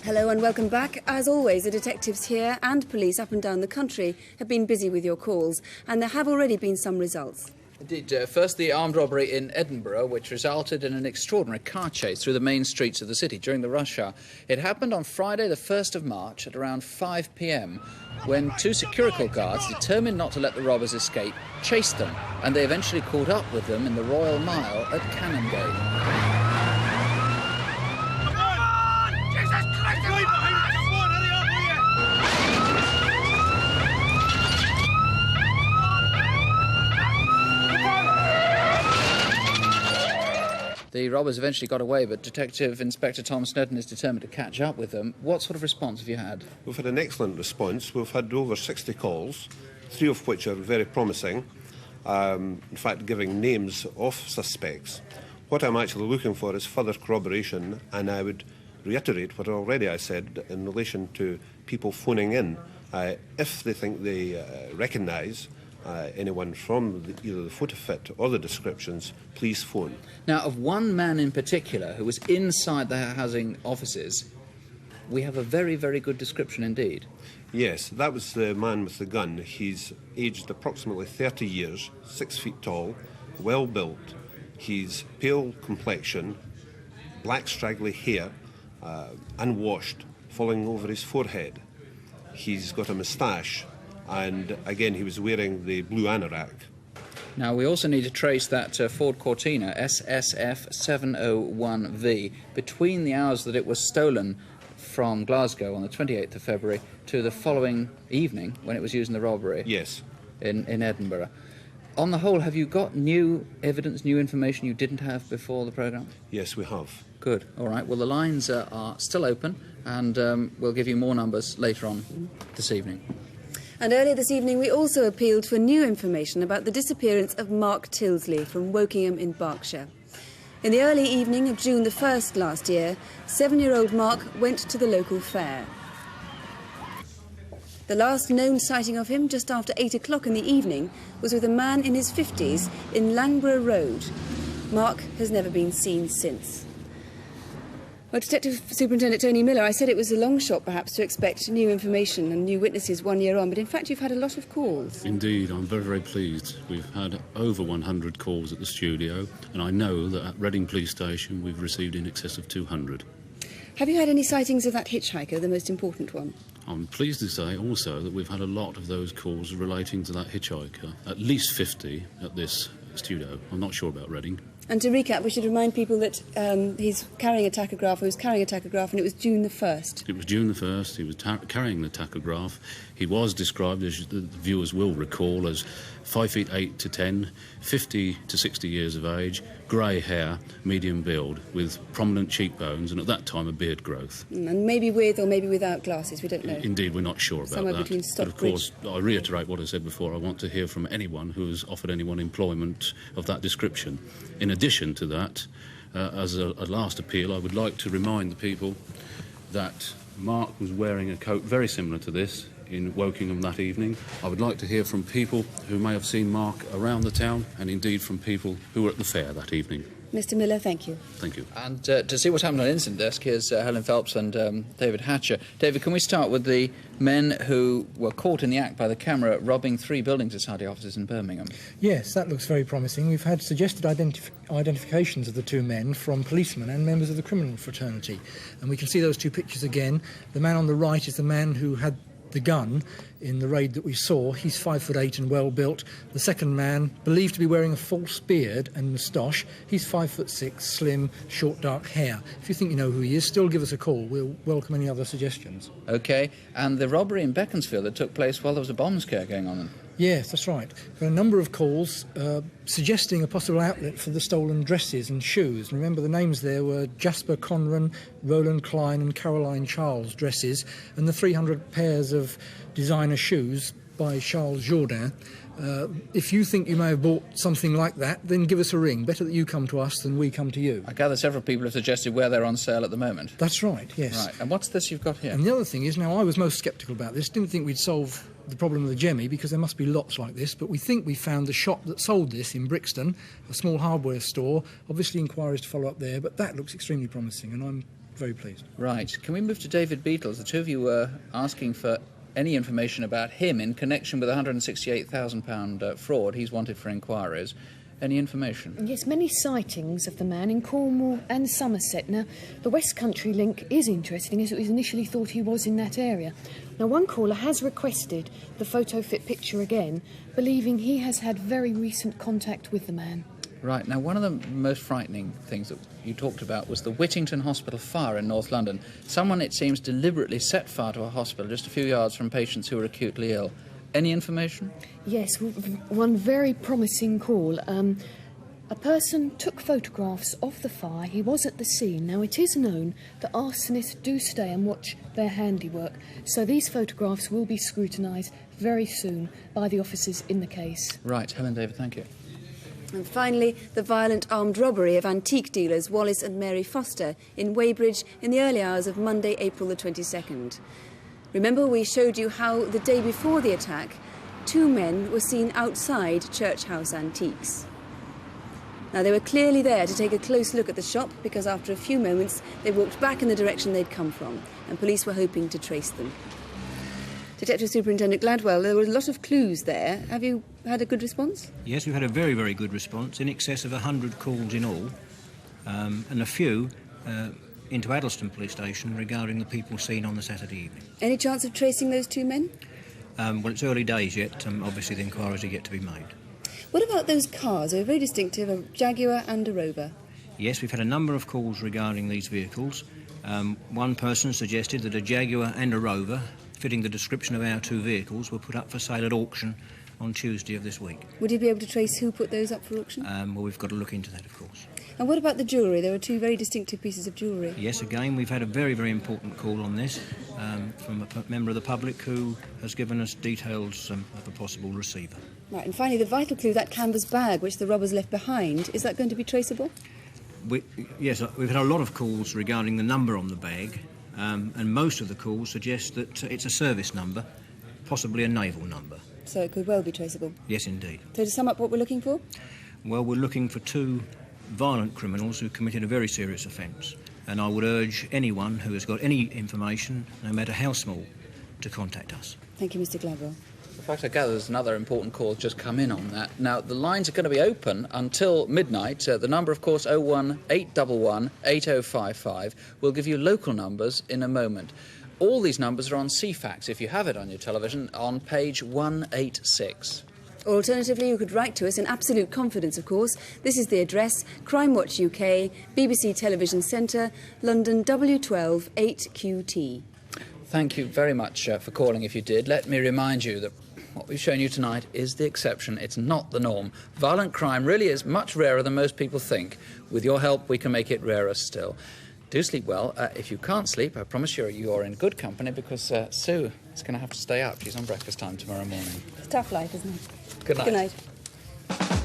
Hello and welcome back. As always, the detectives here and police up and down the country have been busy with your calls, and there have already been some results. Indeed. First, the armed robbery in Edinburgh, which resulted in an extraordinary car chase through the main streets of the city during the rush hour. It happened on Friday, the 1st of March, at around 5 p.m, when two security guards, determined not to let the robbers escape, chased them, and they eventually caught up with them in the Royal Mile at Canongate. The robbers eventually got away, but Detective Inspector Tom Snedden is determined to catch up with them. What sort of response have you had? We've had an excellent response. We've had over 60 calls, 3 of which are very promising, in fact giving names of suspects. What I'm actually looking for is further corroboration, and I would reiterate what already I said in relation to people phoning in. If they think they recognise anyone from either the photo fit or the descriptions, please phone. Now, of one man in particular who was inside the housing offices, we have a very, very good description indeed. Yes, that was the man with the gun. He's aged approximately 30 years, 6 feet tall, well built. He's pale complexion, black straggly hair, unwashed, falling over his forehead. He's got a moustache, and again he was wearing the blue anorak. Now, we also need to trace that Ford Cortina, SSF07E04, between the hours that it was stolen from Glasgow on the 28th of February to the following evening when it was used in the robbery. Yes. In Edinburgh. On the whole, have you got new evidence, new information you didn't have before the programme? Yes, we have. Good. All right. Well, the lines are still open, and we'll give you more numbers later on this evening. And earlier this evening, we also appealed for new information about the disappearance of Mark Tilsley from Wokingham in Berkshire. In the early evening of June the 1st last year, 7-year-old Mark went to the local fair. The last known sighting of him, just after 8 o'clock in the evening, was with a man in his 50s in Langborough Road. Mark has never been seen since. Well, Detective Superintendent Tony Miller, I said it was a long shot perhaps to expect new information and new witnesses 1 year on, but in fact you've had a lot of calls. Indeed, I'm very, very pleased. We've had over 100 calls at the studio, and I know that at Reading Police Station we've received in excess of 200. Have you had any sightings of that hitchhiker, the most important one? I'm pleased to say also that we've had a lot of those calls relating to that hitchhiker, at least 50 at this studio. I'm not sure about Reading. And to recap, we should remind people that he's carrying a tachograph, or he was carrying a tachograph, and it was June the 1st. It was June the 1st, he was carrying the tachograph. He was described, as the viewers will recall, as 5 feet 8 to 10, 50 to 60 years of age, grey hair, medium build, with prominent cheekbones, and at that time a beard growth. And maybe with or maybe without glasses, we don't know. Indeed, we're not sure about Somewhere that. between But of course, I reiterate what I said before, I want to hear from anyone who has offered anyone employment of that description. In addition to that, as a last appeal, I would like to remind the people that Mark was wearing a coat very similar to this in Wokingham that evening. I would like to hear from people who may have seen Mark around the town, and indeed from people who were at the fair that evening. Mr. Miller, thank you. Thank you. And to see what's happened on Incident Desk, here's Helen Phelps and David Hatcher. David, can we start with the men who were caught in the act by the camera robbing 3 building society offices in Birmingham? Yes, that looks very promising. We've had suggested identifications of the 2 men from policemen and members of the criminal fraternity. And we can see those 2 pictures again. The man on the right is the man who had the gun in the raid that we saw. He's 5'8" and well built. The second man, believed to be wearing a false beard and moustache, he's 5'6", slim, short dark hair. If you think you know who he is, still give us a call. We'll welcome any other suggestions. OK, and the robbery in Beaconsfield that took place while there was a bomb scare going on then? Yes, that's right. There are a number of calls suggesting a possible outlet for the stolen dresses and shoes. And remember, the names there were Jasper Conran, Roland Klein and Caroline Charles dresses, and the 300 pairs of designer shoes by Charles Jourdain. If you think you may have bought something like that, then give us a ring. Better that you come to us than we come to you. I gather several people have suggested where they're on sale at the moment. That's right, yes. Right, and what's this you've got here? And the other thing is, now I was most sceptical about this, didn't think we'd solve the problem of the Jemmy, because there must be lots like this, but we think we found the shop that sold this in Brixton, a small hardware store. Obviously inquiries to follow up there, but that looks extremely promising, and I'm very pleased. Right. Can we move to David Beatles? The two of you were asking for any information about him in connection with a £168,000 fraud. He's wanted for inquiries. Any information? Yes, many sightings of the man in Cornwall and Somerset. Now, the West Country link is interesting, as it was initially thought he was in that area. Now, one caller has requested the photo fit picture again, believing he has had very recent contact with the man. Right. Now, one of the most frightening things that you talked about was the Whittington Hospital fire in North London. Someone, it seems, deliberately set fire to a hospital just a few yards from patients who were acutely ill. Any information? Yes, one very promising call. A person took photographs of the fire. He was at the scene. Now, it is known that arsonists do stay and watch their handiwork, so these photographs will be scrutinised very soon by the officers in the case. Right. Helen David, thank you. And finally, the violent armed robbery of antique dealers Wallace and Mary Foster in Weybridge in the early hours of Monday, April the 22nd. Remember, we showed you how the day before the attack, two men were seen outside Church House Antiques. Now, they were clearly there to take a close look at the shop because after a few moments they walked back in the direction they'd come from, and police were hoping to trace them. Detective Superintendent Gladwell, there were a lot of clues there. Have you had a good response? Yes, we've had a very, very good response, in excess of 100 calls in all, and a few into Addleston Police Station regarding the people seen on the Saturday evening. Any chance of tracing those two men? Well, it's early days yet. Obviously, the inquiries are yet to be made. What about those cars? They were very distinctive, a Jaguar and a Rover. Yes, we've had a number of calls regarding these vehicles. One person suggested that a Jaguar and a Rover, fitting the description of our two vehicles, were put up for sale at auction on Tuesday of this week. Would you be able to trace who put those up for auction? Well, we've got to look into that, of course. And what about the jewellery? There were two very distinctive pieces of jewellery. Yes, again, we've had a very, very important call on this from a member of the public who has given us details of a possible receiver. Right, and finally, the vital clue, that canvas bag which the robbers left behind, is that going to be traceable? Yes, we've had a lot of calls regarding the number on the bag, and most of the calls suggest that it's a service number, possibly a naval number. So it could well be traceable? Yes, indeed. So to sum up what we're looking for? Well, we're looking for two violent criminals who committed a very serious offence, and I would urge anyone who has got any information, no matter how small, to contact us. Thank you, Mr. Gladwell. In fact, I gather there's another important call just come in on that. Now, the lines are going to be open until midnight. The number, of course, 01811 8055. We'll give you local numbers in a moment. All these numbers are on CFAX, if you have it on your television, on page 186. Or alternatively, you could write to us in absolute confidence, of course. This is the address, Crimewatch UK, BBC Television Centre, London W12 8QT. Thank you very much for calling, if you did. Let me remind you that what we've shown you tonight is the exception. It's not the norm. Violent crime really is much rarer than most people think. With your help, we can make it rarer still. Do sleep well. If you can't sleep, I promise you're in good company because Sue is going to have to stay up. She's on breakfast time tomorrow morning. It's a tough life, isn't it? Good night. Good night.